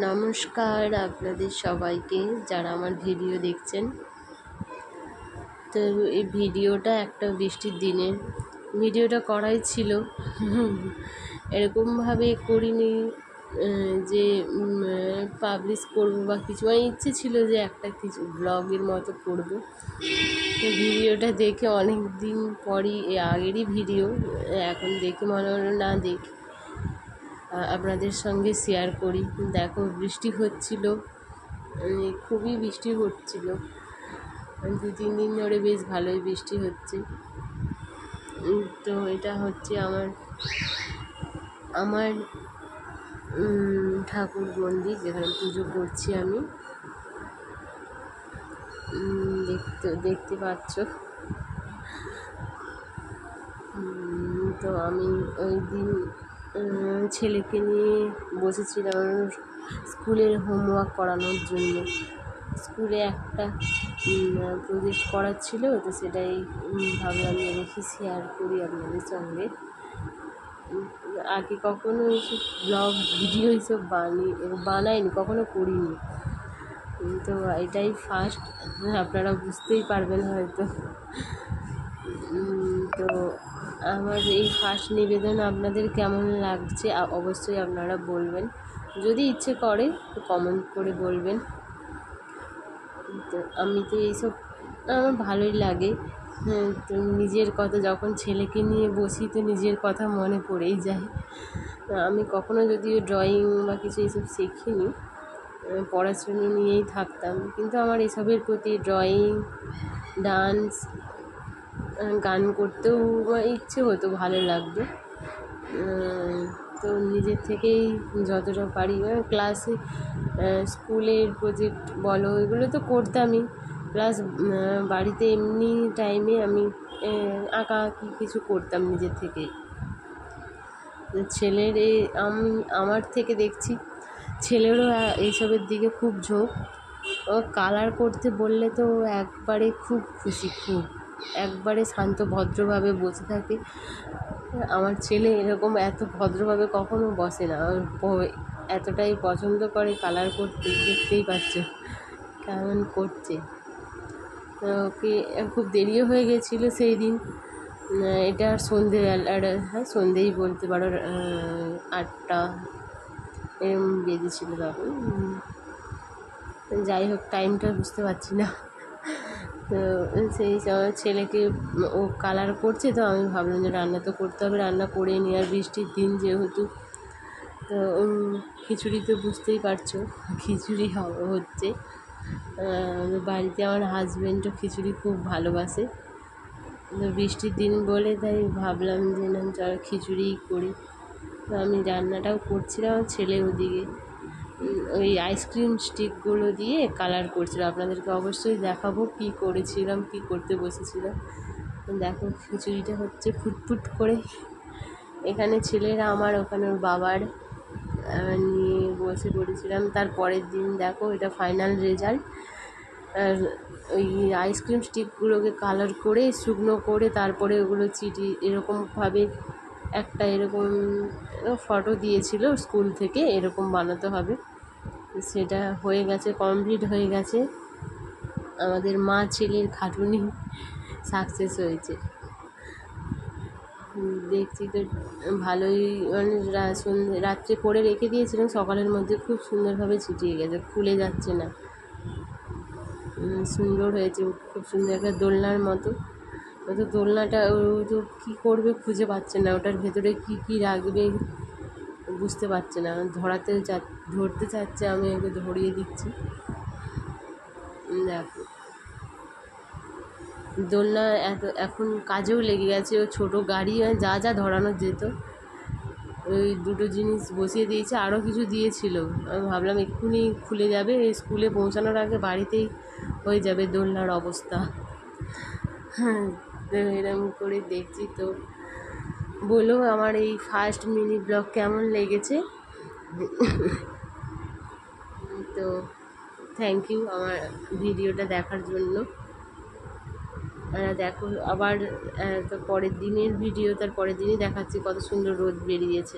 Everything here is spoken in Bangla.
নমস্কার আপনাদের সবাইকে যারা আমার ভিডিও দেখছেন। তো এই ভিডিওটা একটা বৃষ্টির দিনের ভিডিওটা করাই ছিল, এরকমভাবে করিনি যে পাবলিশ করবো বা কিছু। আমার ইচ্ছে ছিল যে একটা কিছু ব্লগের মতো করব। তো ভিডিওটা দেখে অনেক দিন পরই, আগেরই ভিডিও, এখন দেখে মনে হলো না দেখি আপনাদের সঙ্গে শেয়ার করি। দেখো বৃষ্টি হচ্ছিল, খুবই বৃষ্টি হচ্ছিল, 2-3 দিন ধরে বেশ ভালোই বৃষ্টি হচ্ছে। তো এটা হচ্ছে আমার ঠাকুর মন্দির, যেখানে পুজো করছি আমি। দেখতে পাচ্ছ। তো আমি ওই দিন ছেলেকে নিয়ে বসেছিলাম স্কুলের হোমওয়ার্ক করানোর জন্য। স্কুলে একটা প্রজেক্ট করার ছিল, তো সেটাই ভাবলাম রেখে শেয়ার করি আপনাদের সঙ্গে। আগে কখনো এইসব ব্লগ ভিডিও এইসব বানাইনি, কখনো করিনি। তো এটাই ফার্স্ট, আপনারা বুঝতেই পারবেন হয়তো। তো আমার এই ফার্স্ট নিবেদন আপনাদের কেমন লাগছে অবশ্যই আপনারা বলবেন, যদি ইচ্ছে করে তো কমেন্ট করে বলবেন। তো আমি তো এইসব আমার ভালোই লাগে। তো নিজের কথা যখন ছেলেকে নিয়ে বসি তো নিজের কথা মনে পড়েই যায়। আমি কখনো যদিও ড্রয়িং বা কিছু এইসব শিখিনি, পড়াশুনো নিয়েই থাকতাম, কিন্তু আমার এসবের প্রতি ড্রয়িং, ডান্স, গান করতেও ইচ্ছে হতো, ভালো লাগতো। তো নিজের থেকেই যতটা পারি, ক্লাসে স্কুলের প্রজেক্ট বলো এগুলো তো করতামই, প্লাস বাড়িতে এমনি টাইমে আমি আঁকাআঁকি কিছু করতাম নিজের থেকে। ছেলের আমি আমার থেকে দেখছি ছেলেরও এইসবের দিকে খুব ঝোঁক। ও কালার করতে বললে তো একবারে খুব খুশি, একবারে শান্ত ভদ্রভাবে বসে থাকে। আমার ছেলে এরকম এত ভদ্রভাবে কখনো বসে না, এতটাই পছন্দ করে কালার করতে, দেখতেই পাচ্ছ কেমন করছে। ওকে খুব দেরিও হয়ে গেছিলো সেই দিন, এটা সন্ধেবেলা, হ্যাঁ সন্ধেই বলতে পারো, 8টা এরকম বেজেছিল তখন। যাই হোক, টাইমটা বুঝতে পারছি না। তো সেই ছেলেকে ও কালার করছে, তো আমি ভাবলাম যে রান্না তো করতে হবে, রান্না করে নিই। আর বৃষ্টির দিন যেহেতু, তো খিচুড়ি তো বুঝতেই পারছো, খিচুড়ি হচ্ছে। বাড়িতে আমার হাজব্যান্ডও খিচুড়ি খুব ভালোবাসে, তো বৃষ্টির দিন বলে তাই ভাবলাম যে না চল খিচুড়িই করি। তো আমি রান্নাটাও করছিলাম, ছেলে ওদিকে ওই আইসক্রিম স্টিকগুলো দিয়ে কালার করছিল। আপনাদেরকে অবশ্যই দেখাবো কী করেছিলাম, কী করতে বসেছিলাম। দেখো খিচুড়িটা হচ্ছে ফুটফুট করে। এখানে ছেলেরা আমার, ওখানে ওর বাবার নিয়ে বসে পড়েছিলাম। তার পরের দিন দেখো এটা ফাইনাল রেজাল্ট। আর ওই আইসক্রিম স্টিকগুলোকে কালার করে শুকনো করে তারপরে ওগুলো চিটি এরকমভাবে একটা এরকম ফটো দিয়েছিল স্কুল থেকে, এরকম বানাতে হবে। সেটা হয়ে গেছে, কমপ্লিট হয়ে গেছে। আমাদের মা ছেলের খাটুনি সাকসেস হয়েছে। দেখছি তো ভালোই, মানে রাত্রে করে রেখে দিয়েছিলাম, সকালের মধ্যে খুব সুন্দরভাবে ছিটিয়ে গেছে, খুলে যাচ্ছে না, সুন্দর হয়েছে, খুব সুন্দর একটা দোলনার মতো। তো দোলনাটা ও তো কী করবে খুঁজে পাচ্ছে না, ওটার ভেতরে কী কী রাখবে বুঝতে পারছে না, ধরতে চাচ্ছে, আমি ওকে ধরিয়ে দিচ্ছি। দেখো দোলনা এখন কাজেও লেগে গেছে। ও ছোটো গাড়ি যা যা ধরানো যেত ওই দুটো জিনিস বসিয়ে দিয়েছে, আরও কিছু দিয়েছিল। আমি ভাবলাম এক্ষুনি খুলে যাবে, স্কুলে পৌঁছানোর আগে বাড়িতেই হয়ে যাবে দোলনার অবস্থা। হ্যাঁ, তো এরকম করে দেখছি। তো বলো আমার এই ফার্স্ট মিনি ব্লগ কেমন লেগেছে। তো থ্যাংক ইউ আমার ভিডিওটা দেখার জন্য। দেখো আবার তো পরের দিনের ভিডিও, তার পরের দিনই দেখাচ্ছি কত সুন্দর রোদ বেরিয়েছে।